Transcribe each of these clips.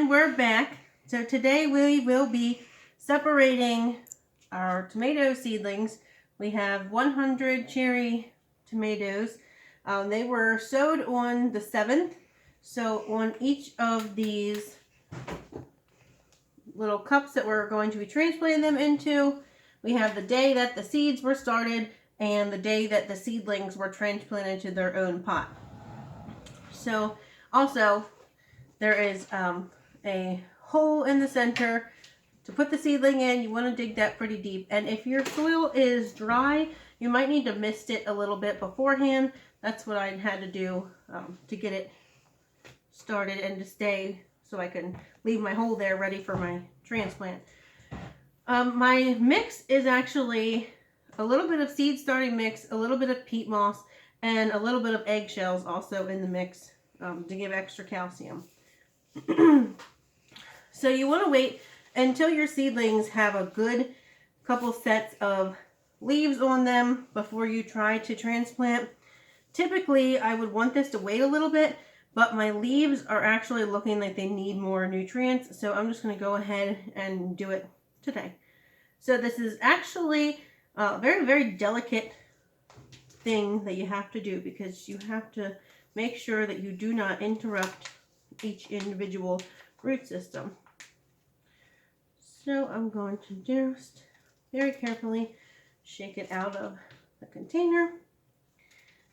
And we're back. So today we will be separating our tomato seedlings. We have 100 cherry tomatoes. They were sowed on the 7th. So on each of these little cups that we're going to be transplanting them into, we have the day that the seeds were started and the day that the seedlings were transplanted to their own pot. So also there is a hole in the center to put the seedling in. You want to dig that pretty deep, and if your soil is dry, you might need to mist it a little bit beforehand. That's what I had to do to get it started and to stay so I can leave my hole there ready for my transplant. My mix is actually a little bit of seed starting mix, a little bit of peat moss, and a little bit of eggshells also in the mix to give extra calcium. So you want to wait until your seedlings have a good couple sets of leaves on them before you try to transplant. Typically, I would want this to wait a little bit, but my leaves are actually looking like they need more nutrients, so I'm just going to go ahead and do it today. So this is actually a very, very delicate thing that you have to do, because you have to make sure that you do not interrupt each individual root system. So I'm going to just very carefully shake it out of the container,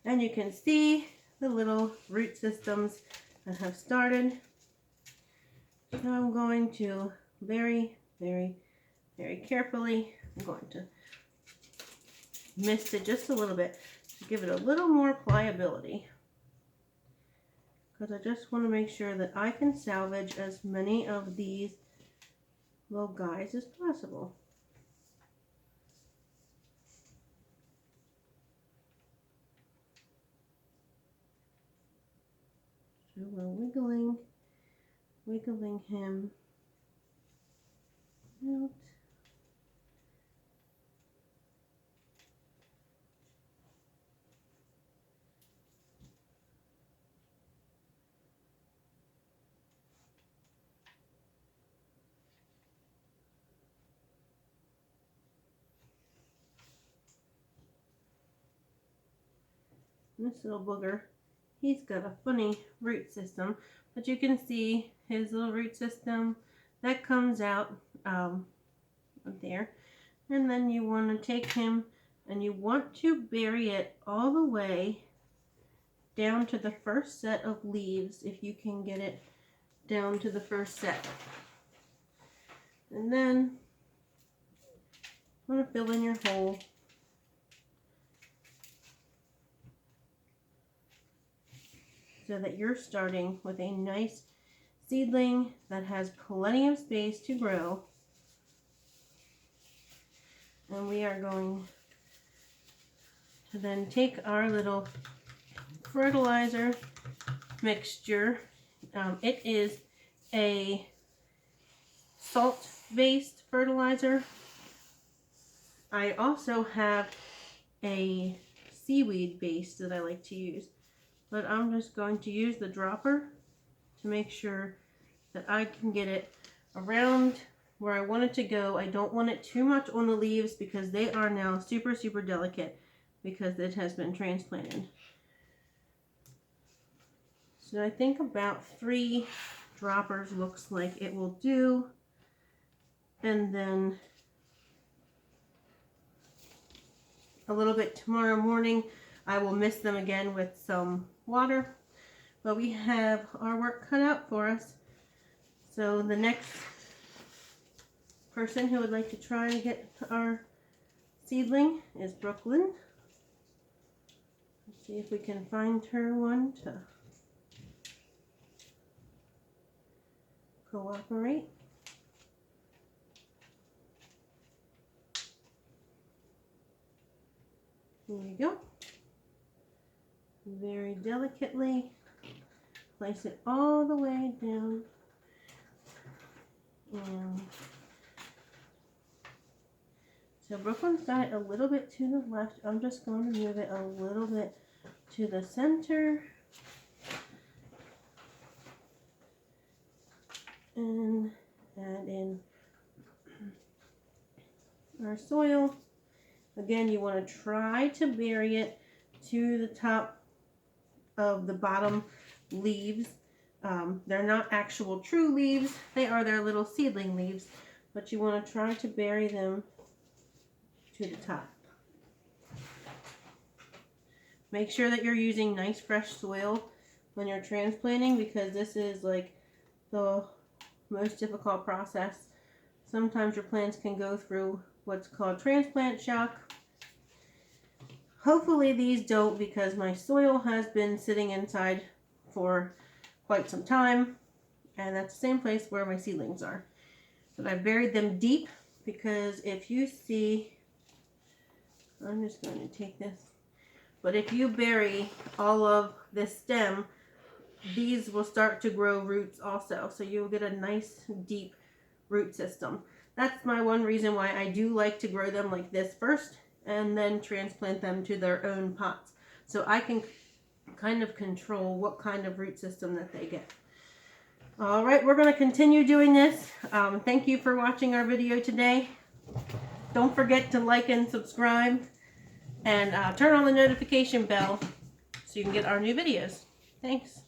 and you can see the little root systems that have started. So I'm going to very, very, very carefully, I'm going to mist it just a little bit to give it a little more pliability, because I just want to make sure that I can salvage as many of these little guys as possible. So we're wiggling him out. This little booger, he's got a funny root system, but you can see his little root system that comes out there. And then you want to take him and you want to bury it all the way down to the first set of leaves, if you can get it down to the first set. And then you want to fill in your hole. So that you're starting with a nice seedling that has plenty of space to grow. And we are going to then take our little fertilizer mixture. It is a salt-based fertilizer. I also have a seaweed base that I like to use, but I'm just going to use the dropper to make sure that I can get it around where I want it to go. I don't want it too much on the leaves because they are now super, super delicate because it has been transplanted. So I think about 3 droppers looks like it will do. And then a little bit tomorrow morning, I will mist them again with some water. But we have our work cut out for us. So the next person who would like to try to get our seedling is Brooklyn. Let's see if we can find her one to cooperate. Here we go. Very delicately place it all the way down, and so Brooklyn's got it a little bit to the left. I'm just going to move it a little bit to the center. And add in our soil. Again, you want to try to bury it to the top of the bottom leaves. They're not actual true leaves. They are their little seedling leaves, but you want to try to bury them to the top. Make sure that you're using nice fresh soil when you're transplanting, because this is like the most difficult process. Sometimes your plants can go through what's called transplant shock. Hopefully these don't, because my soil has been sitting inside for quite some time, and that's the same place where my seedlings are. But I buried them deep, because if you see, I'm just going to take this, but if you bury all of this stem, these will start to grow roots also, so you'll get a nice deep root system. That's my one reason why I do like to grow them like this first and then transplant them to their own pots, so I can kind of control what kind of root system that they get. All right, we're going to continue doing this. Thank you for watching our video today. Don't forget to like and subscribe, and turn on the notification bell so you can get our new videos. Thanks.